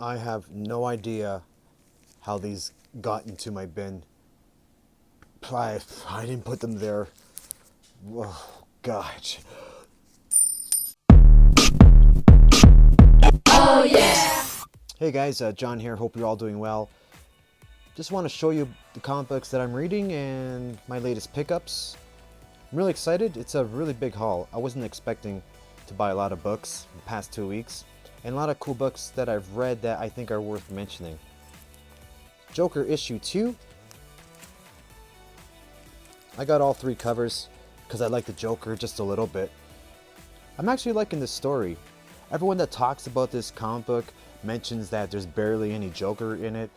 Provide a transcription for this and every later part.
I have no idea how these got into my bin. I didn't put them there. Oh, gosh. Oh yeah! Hey guys, John here. Hope you're all doing well. Just want to show you the comic books that I'm reading and my latest pickups. I'm really excited. It's a really big haul. I wasn't expecting to buy a lot of books in the past 2 weeks, and a lot of cool books that I've read that I think are worth mentioning. Joker issue 2. I got all 3 covers because I like the Joker just a little bit. I'm actually liking this story. Everyone that talks about this comic book mentions that there's barely any Joker in it.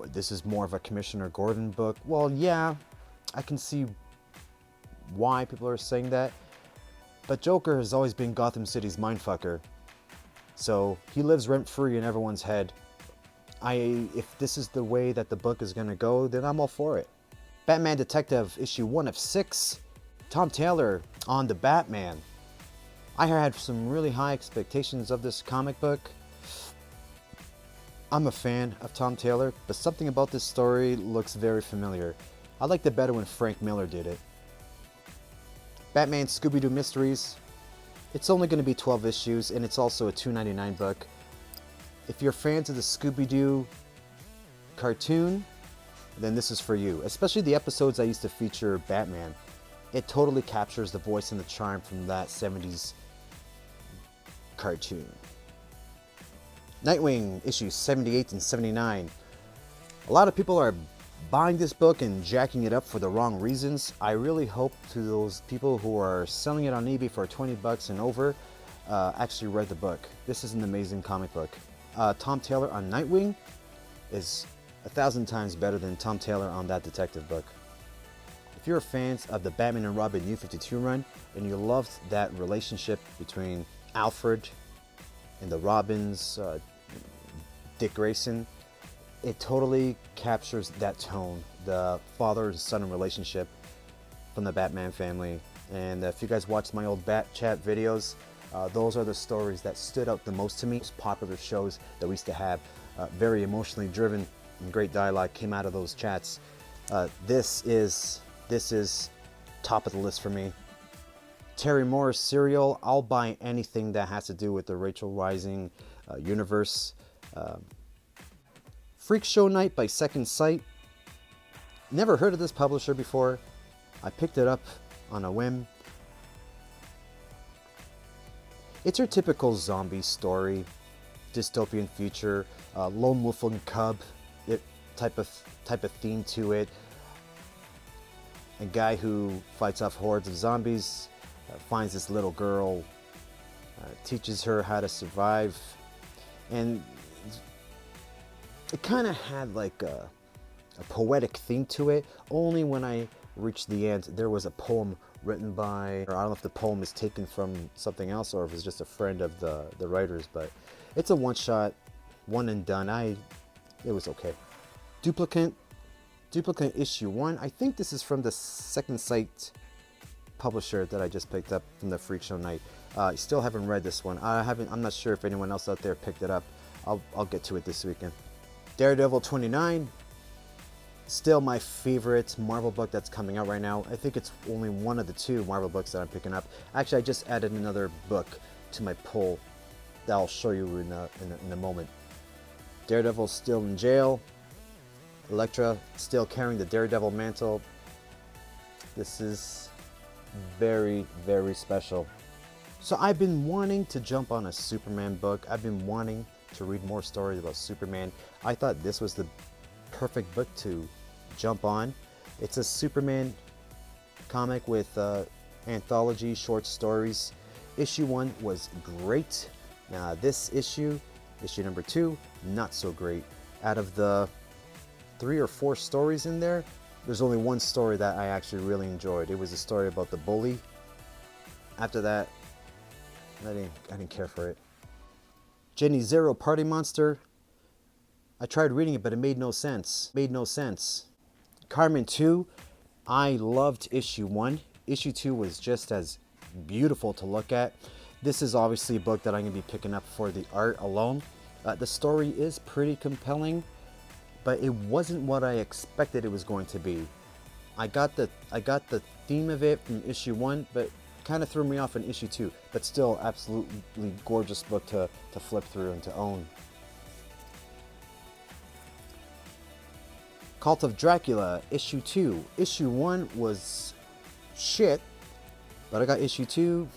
This is more of a Commissioner Gordon book. Well, yeah, I can see why people are saying that. But Joker has always been Gotham City's mindfucker. So he lives rent-free in everyone's head. If this is the way that the book is going to go, then I'm all for it. Batman Detective issue 1 of 6. Tom Taylor on the Batman. I had some really high expectations of this comic book. I'm a fan of Tom Taylor, but something about this story looks very familiar. I liked it better when Frank Miller did it. Batman Scooby-Doo Mysteries. It's only going to be 12 issues, and it's also a $2.99 book. If you're fans of the Scooby-Doo cartoon, then this is for you, especially the episodes that used to feature Batman. It totally captures the voice and the charm from that 70s cartoon. Nightwing issues 78 and 79. A lot of people are buying this book and jacking it up for the wrong reasons. I really hope to those people who are selling it on eBay for 20 bucks and over actually read the book. This is an amazing comic book. Tom Taylor on Nightwing is 1,000 times better than Tom Taylor on that detective book. If you're fans of the Batman and Robin New 52 run and you loved that relationship between Alfred and the Robins, Dick Grayson, it totally captures that tone, the father and son relationship from the Batman family. And if you guys watched my old Bat Chat videos, those are the stories that stood out the most to me. Most popular shows that we used to have, very emotionally driven and great dialogue came out of those chats. This is top of the list for me. Terry Moore's Serial. I'll buy anything that has to do with the Rachel Rising universe. Freak Show Night by Second Sight. Never heard of this publisher before. I picked it up on a whim. It's your typical zombie story, dystopian future, lone wolf and cub, type of theme to it. A guy who fights off hordes of zombies, finds this little girl, teaches her how to survive, and it kind of had like a poetic theme to it. Only when I reached the end, there was a poem written by, or I don't know if the poem is taken from something else or if it's just a friend of the writers, but it's a one-shot, one and done. It was okay. Duplicate issue 1. I think this is from the Second Sight publisher that I just picked up from the Freak Show Night. I still haven't read this one. I'm not sure if anyone else out there picked it up. I'll get to it this weekend. Daredevil 29. Still my favorite Marvel book that's coming out right now. I think it's only one of the 2 Marvel books that I'm picking up. Actually, I just added another book to my pull that I'll show you in a moment. Daredevil's still in jail. Elektra still carrying the Daredevil mantle. This is very, very special. So I've been wanting to jump on a Superman book. I've been wanting to read more stories about Superman. I thought this was the perfect book to jump on. It's a Superman comic with anthology short stories. Issue 1 was great. Now this issue number 2, not so great. Out of the 3 or 4 stories in there, there's only one story that I actually really enjoyed. It was a story about the bully. After that, I didn't care for it. Jenny Zero Party Monster. I tried reading it, but it made no sense. Carmen 2. I loved issue 1. Issue 2 was just as beautiful to look at. This is obviously a book that I'm going to be picking up for the art alone. The story is pretty compelling, but it wasn't what I expected it was going to be. I got the theme of it from issue 1, but kind of threw me off in issue 2. But still, absolutely gorgeous book to flip through and to own. Cult of Dracula, issue 2. Issue 1 was shit, but I got issue 2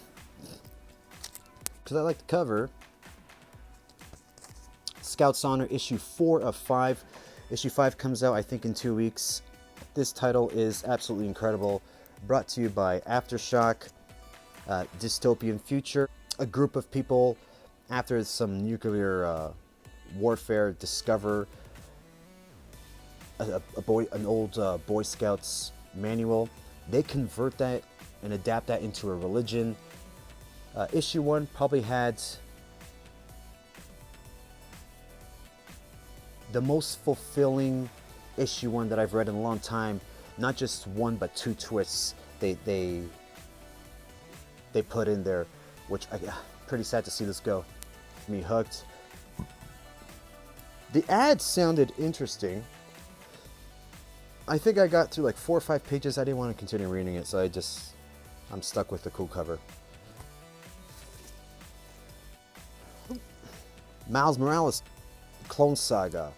because I like the cover. Scout's Honor, issue 4 of 5. Issue 5 comes out, I think, in 2 weeks. This title is absolutely incredible. Brought to you by Aftershock. Dystopian future. A group of people, after some nuclear warfare, discover an old Boy Scouts manual. They convert that and adapt that into a religion. Issue 1 probably had the most fulfilling issue 1 that I've read in a long time. Not just 1, but 2 twists they put in there, which pretty sad to see this go. Me hooked. The ad sounded interesting. I think I got through like 4 or 5 pages. I didn't want to continue reading it, so I'm stuck with the cool cover. Miles Morales, Clone Saga.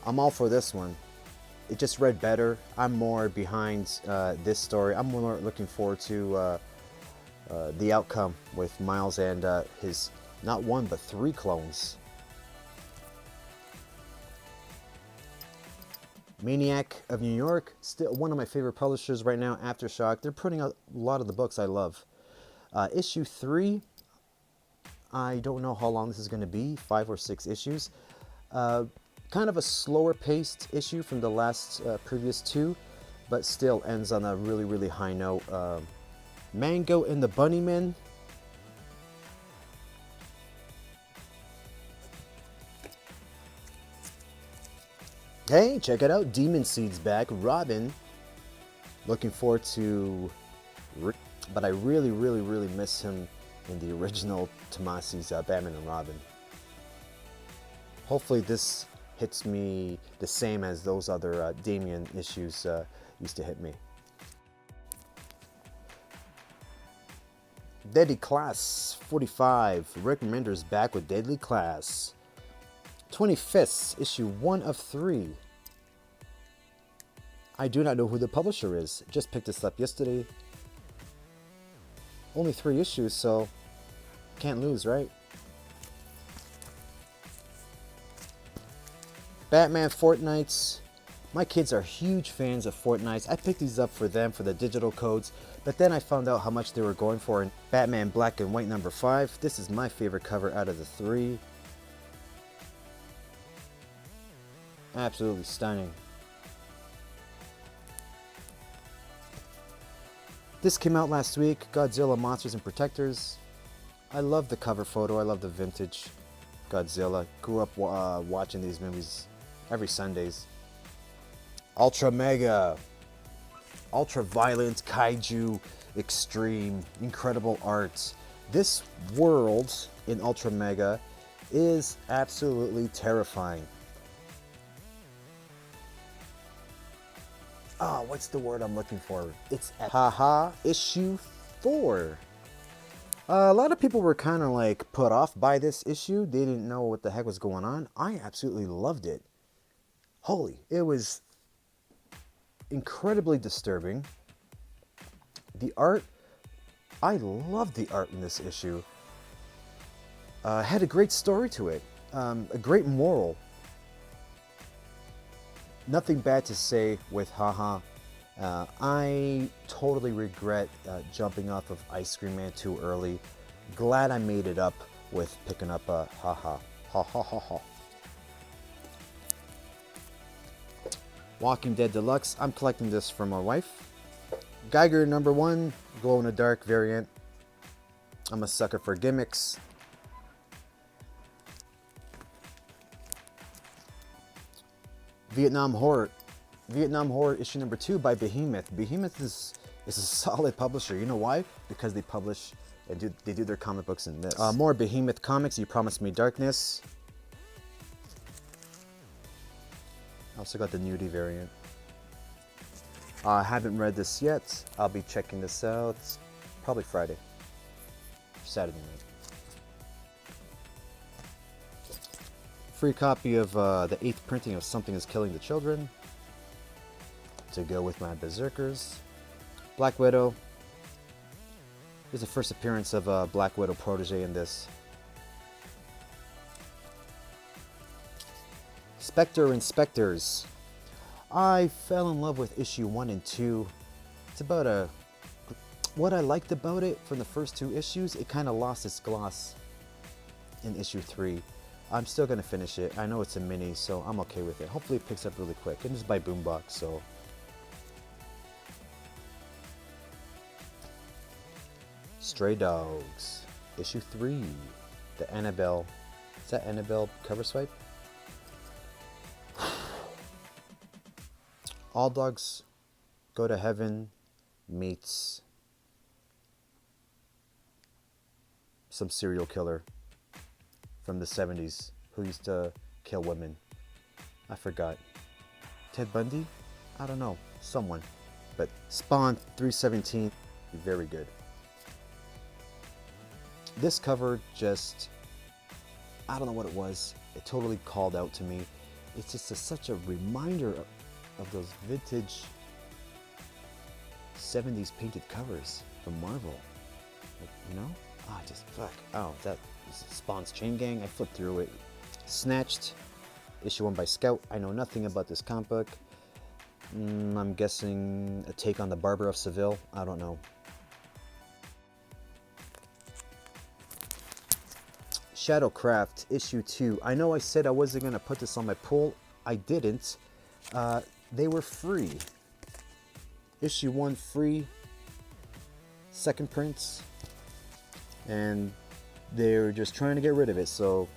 I'm all for this one. It just read better. I'm more behind this story. I'm more looking forward to the outcome with Miles and his not 1 but 3 clones. Maniac of New York, still one of my favorite publishers right now, Aftershock. They're putting out a lot of the books I love. Issue 3, I don't know how long this is going to be, 5 or 6 issues. Kind of a slower paced issue from the last previous 2, but still ends on a really, really high note. Mango and the Bunnymen. Hey, check it out. Demon Seed's back. Robin. Looking forward to... But I really, really, really miss him in the original Tomasi's Batman and Robin. Hopefully this hits me the same as those other Damian issues used to hit me. Deadly Class 45. Rick Remender's back with Deadly Class. 25th, issue 1 of 3. I do not know who the publisher is. Just picked this up yesterday. Only 3 issues, so can't lose, right? Batman Fortnights. My kids are huge fans of Fortnights. I picked these up for them for the digital codes, but then I found out how much they were going for in Batman Black and White number 5. This is my favorite cover out of the 3. Absolutely stunning. This came out last week, Godzilla Monsters and Protectors. I love the cover photo, I love the vintage Godzilla. Grew up watching these movies every Sundays. Ultra Mega. Ultra Violent Kaiju Extreme. Incredible art. This world in Ultra Mega is absolutely terrifying. Oh, what's the word I'm looking for? It's haha issue 4. A lot of people were kind of like put off by this issue. They didn't know what the heck was going on. I absolutely loved it. Holy, it was incredibly disturbing. The art, I loved the art in this issue. Had a great story to it. A great moral. Nothing bad to say with haha. I totally regret jumping off of Ice Cream Man too early. Glad I made it up with picking up a haha. Ha ha ha ha. Walking Dead Deluxe. I'm collecting this for my wife. Geiger number 1, glow in the dark variant. I'm a sucker for gimmicks. Vietnam Horror issue number 2 by Behemoth. Behemoth is a solid publisher. You know why? Because they publish and they do their comic books in this. More Behemoth Comics, You Promised Me Darkness. I also got the nudie variant. I haven't read this yet. I'll be checking this out probably Friday, Saturday night. Free copy of the 8th printing of Something is Killing the Children to go with my Berserkers. Black Widow. Here's the first appearance of a Black Widow protege in this. Spectre Inspectors. I fell in love with issue 1 and 2. It's about what I liked about it from the first 2 issues, it kind of lost its gloss in issue 3. I'm still going to finish it. I know it's a mini, so I'm okay with it. Hopefully it picks up really quick. And it's by Boombox, so. Stray Dogs. Issue 3. The Annabelle. Is that Annabelle cover swipe? All Dogs Go to Heaven meets some serial killer from the 70s who used to kill women. I forgot. Ted Bundy? I don't know. Someone. But Spawn 317, very good. This cover just, I don't know what it was. It totally called out to me. It's just such a reminder of those vintage 70s painted covers from Marvel. Like, you know? Ah, just fuck. Oh, that Spawn's Chain Gang. I flipped through it. Snatched. Issue 1 by Scout. I know nothing about this comic book. I'm guessing a take on the Barber of Seville. I don't know. Shadowcraft, issue 2. I know I said I wasn't going to put this on my pull. I didn't. They were free. Issue 1 free. Second prints. And they're just trying to get rid of it, so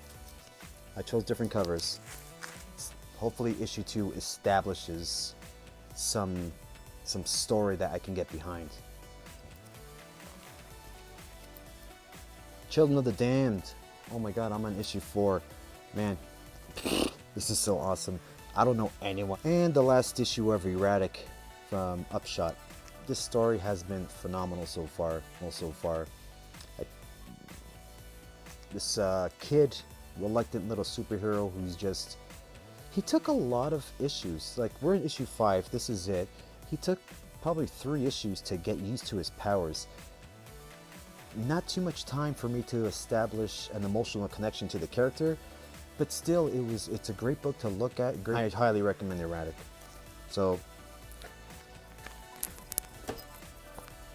I chose different covers. Hopefully issue 2 establishes some story that I can get behind. Children of the Damned. Oh my god, I'm on issue 4. Man, this is so awesome. I don't know anyone. And the last issue of Erratic from Upshot. This story has been phenomenal so far. This kid, reluctant little superhero who's just... He took a lot of issues. Like, we're in issue 5, this is it. He took probably 3 issues to get used to his powers. Not too much time for me to establish an emotional connection to the character, but still, it's a great book to look at. I highly recommend Erratic. So,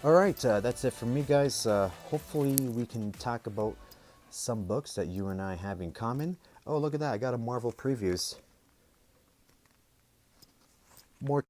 alright, that's it from me, guys. Hopefully we can talk about some books that you and I have in common. Oh, look at that, I got a Marvel previews. More